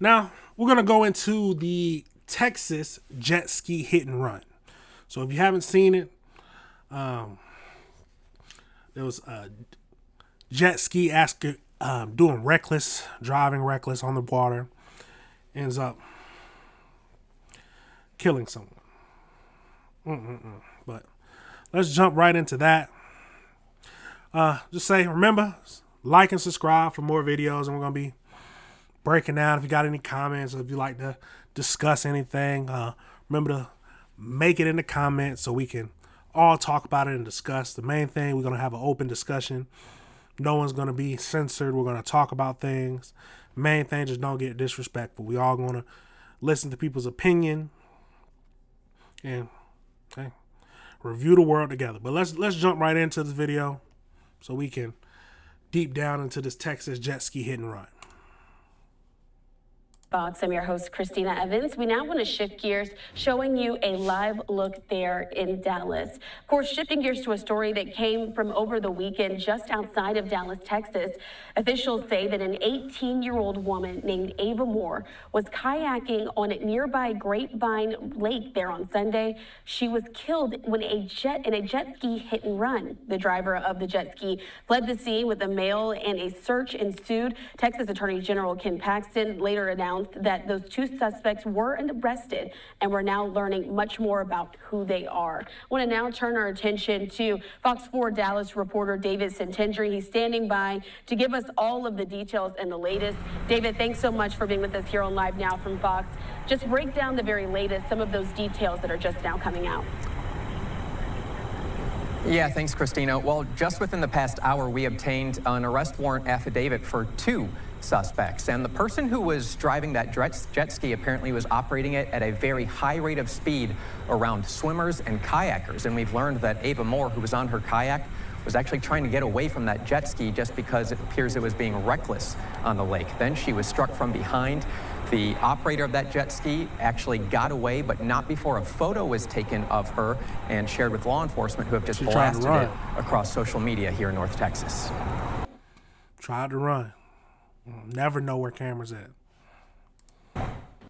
Now, we're going to go into the Texas jet ski hit and run. So if you haven't seen it, there was a jet ski doing driving reckless on the water, ends up killing someone. But let's jump right into that. Just say, remember, like and subscribe for more videos, and we're going to be breaking down. If you got any comments or if you like to discuss anything, remember to make it in the comments so we can all talk about it and discuss. The main thing, we're going to have an open discussion. No one's going to be censored. We're going to talk about things. Main thing, just don't get disrespectful. We all going to listen to people's opinion and review the world together. But let's jump right into this video so we can deep down into this Texas jet ski hit and run. Fox. I'm your host, Christina Evans. We now want to shift gears, showing you a live look there in Dallas. Of course, shifting gears to a story that came from over the weekend just outside of Dallas, Texas. Officials say that an 18-year-old woman named Ava Moore was kayaking on a nearby Grapevine Lake there on Sunday. She was killed when in a jet ski hit and run. The driver of the jet ski fled the scene with a male, and a search ensued. Texas Attorney General Ken Paxton later announced that those two suspects were arrested, and we're now learning much more about who they are. I want to now turn our attention to Fox 4 Dallas reporter David Santendry. He's standing by to give us all of the details and the latest. David, thanks so much for being with us here on Live Now from Fox. Just break down the very latest, some of those details that are just now coming out. Yeah, thanks, Christina. Well, just within the past hour, we obtained an arrest warrant affidavit for two suspects. And the person who was driving that jet ski apparently was operating it at a very high rate of speed around swimmers and kayakers. And we've learned that Ava Moore, who was on her kayak, was actually trying to get away from that jet ski just because it appears it was being reckless on the lake. Then she was struck from behind. The operator of that jet ski actually got away, but not before a photo was taken of her and shared with law enforcement, who have just blasted it across social media here in North Texas. Tried to run. Never know where cameras at.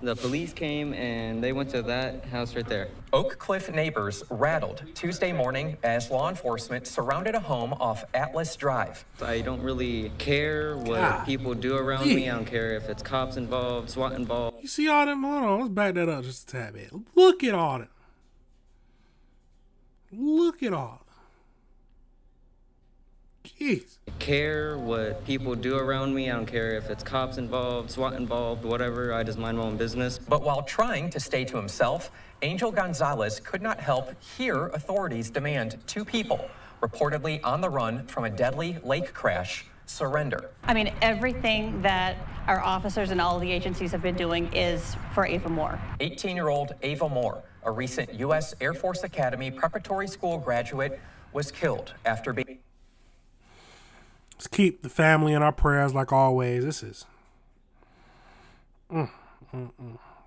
The police came and they went to that house right there. Oak Cliff neighbors rattled Tuesday morning as law enforcement surrounded a home off Atlas Drive. I don't really care what people do around me. I don't care if it's cops involved, SWAT involved. You see all them? Hold on, let's back that up just a tad bit. Look at all that. Look at all that. Jeez. I care what people do around me. I don't care if it's cops involved, SWAT involved, whatever. I just mind my own business. But while trying to stay to himself, Angel Gonzalez could not help hear authorities demand two people, reportedly on the run from a deadly lake crash, surrender. I mean, everything that our officers and all the agencies have been doing is for Ava Moore. 18-year-old Ava Moore, a recent U.S. Air Force Academy preparatory school graduate, was killed after being... Let's keep the family in our prayers like always. This is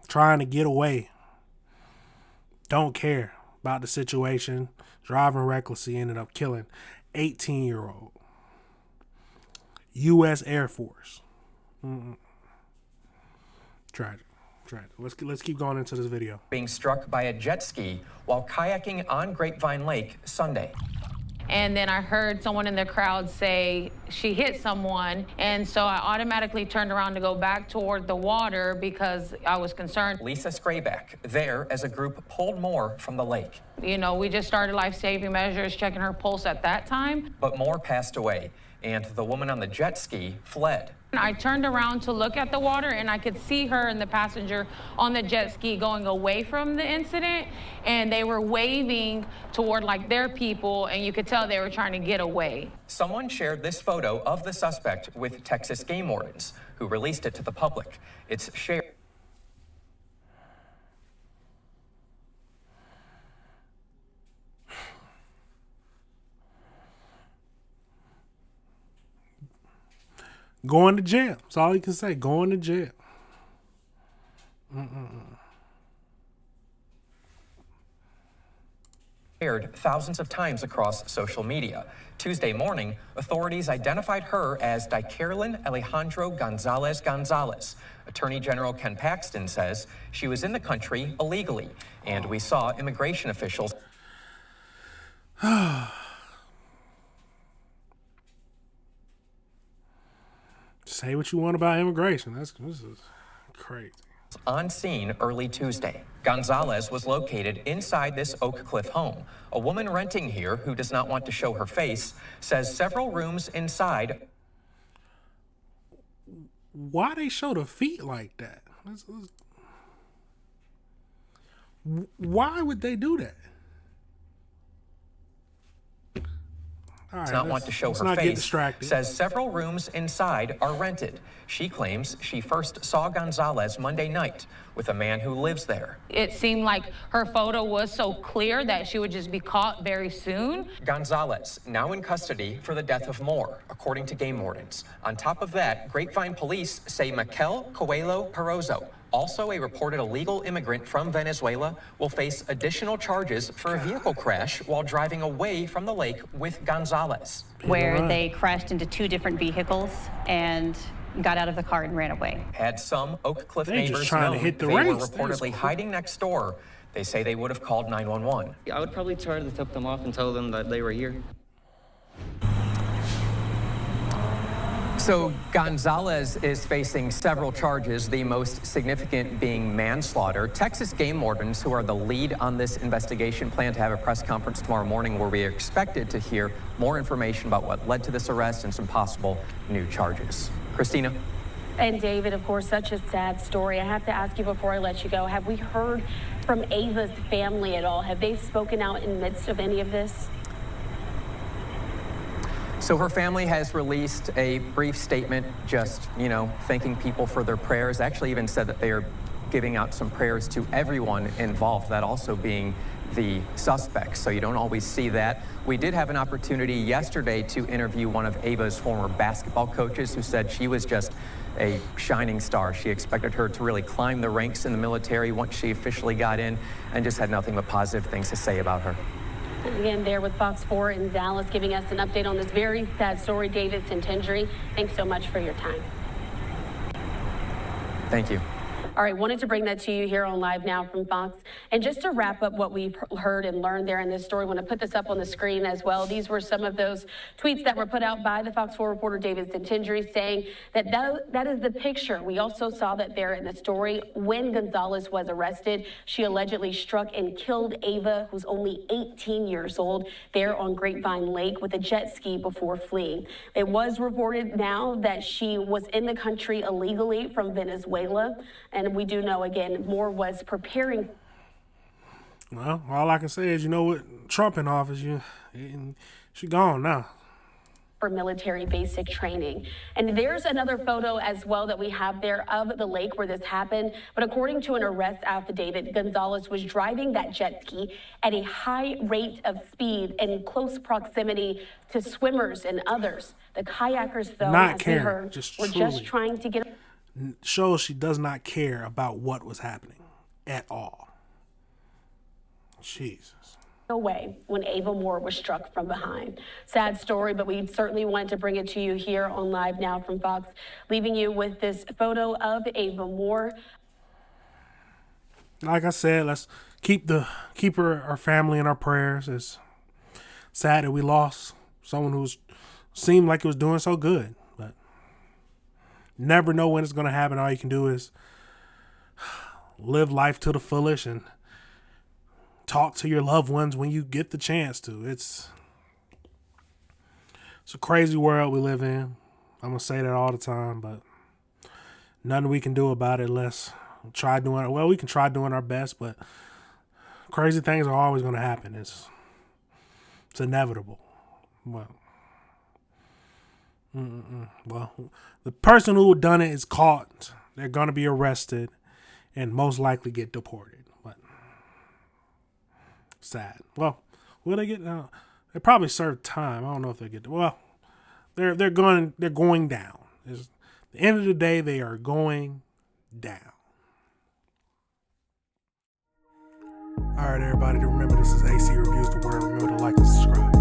trying to get away. Don't care about the situation. Driving recklessly, ended up killing 18-year-old U.S. Air Force. Tragic. Let's keep going into this video. Being struck by a jet ski while kayaking on Grapevine Lake Sunday. And then I heard someone in the crowd say she hit someone. And so I automatically turned around to go back toward the water because I was concerned. Lisa Scrayback there as a group pulled Moore from the lake. You know, we just started life-saving measures, checking her pulse at that time. But Moore passed away, and the woman on the jet ski fled. I turned around to look at the water, and I could see her and the passenger on the jet ski going away from the incident, and they were waving toward like their people, and you could tell they were trying to get away. Someone shared this photo of the suspect with Texas game wardens, who released it to the public. It's shared. Going to jail. That's all you can say. Going to jail. shared thousands of times across social media. Tuesday morning, authorities identified her as Dicarolyn Alejandro Gonzalez Gonzalez. Attorney General Ken Paxton says she was in the country illegally, and we saw immigration officials. Say what you want about immigration. This is crazy. On scene early Tuesday. Gonzalez was located inside this Oak Cliff home. A woman renting here who does not want to show her face says several rooms inside. Why they show the feet like that? Why would they do that? All right, Does not want to show her face, says several rooms inside are rented. She claims she first saw Gonzalez Monday night with a man who lives there. It seemed like her photo was so clear that she would just be caught very soon. Gonzalez, now in custody for the death of Moore, according to game wardens. On top of that, Grapevine police say Mikel Coelho Perozzo, also a reported illegal immigrant from Venezuela, will face additional charges for a vehicle crash while driving away from the lake with Gonzalez. Where they crashed into two different vehicles and got out of the car and ran away. Had some Oak Cliff They just neighbors trying known to hit the they were race. reportedly hiding next door, they say they would have called 911. I would probably try to tip them off and tell them that they were here. So Gonzalez is facing several charges, the most significant being manslaughter. Texas game wardens, who are the lead on this investigation, plan to have a press conference tomorrow morning where we are expected to hear more information about what led to this arrest and some possible new charges. Christina? And David, of course, such a sad story. I have to ask you before I let you go, have we heard from Ava's family at all? Have they spoken out in the midst of any of this? So her family has released a brief statement, just, thanking people for their prayers. Actually even said that they are giving out some prayers to everyone involved, that also being the suspects. So you don't always see that. We did have an opportunity yesterday to interview one of Ava's former basketball coaches, who said she was just a shining star. She expected her to really climb the ranks in the military once she officially got in, and just had nothing but positive things to say about her. Again, there with Fox 4 in Dallas, giving us an update on this very sad story, David Centendry. Thanks so much for your time. Thank you. All right, wanted to bring that to you here on Live Now from Fox. And just to wrap up what we've heard and learned there in this story, I want to put this up on the screen as well. These were some of those tweets that were put out by the Fox 4 reporter David Centendry, saying that that is the picture. We also saw that there in the story when Gonzalez was arrested. She allegedly struck and killed Ava, who's only 18 years old, there on Grapevine Lake with a jet ski before fleeing. It was reported now that she was in the country illegally from Venezuela. And we do know, again, Moore was preparing. Well, all I can say is, with Trump in office, she gone now. For military basic training. And there's another photo as well that we have there of the lake where this happened. But according to an arrest affidavit, Gonzalez was driving that jet ski at a high rate of speed in close proximity to swimmers and others. The kayakers, though, Not as we caring, heard, were just trying to get. Shows she does not care about what was happening at all. Jesus. Away when Ava Moore was struck from behind. Sad story, but we certainly wanted to bring it to you here on Live Now from Fox, leaving you with this photo of Ava Moore. Like I said, let's keep her family in our prayers. It's sad that we lost someone who seemed like it was doing so good, but never know when it's going to happen. All you can do is live life to the fullest and talk to your loved ones when you get the chance to. It's a crazy world we live in. I'm going to say that all the time, but nothing we can do about it unless we can try doing our best, but crazy things are always going to happen. It's inevitable. Well, the person who done it is caught. They're going to be arrested and most likely get deported. But sad. Well, will they get? They probably serve time. I don't know if they get. Well, they're going down. At the end of the day, they are going down. All right, everybody, remember this is AC Reviews the Word. Remember to like and subscribe.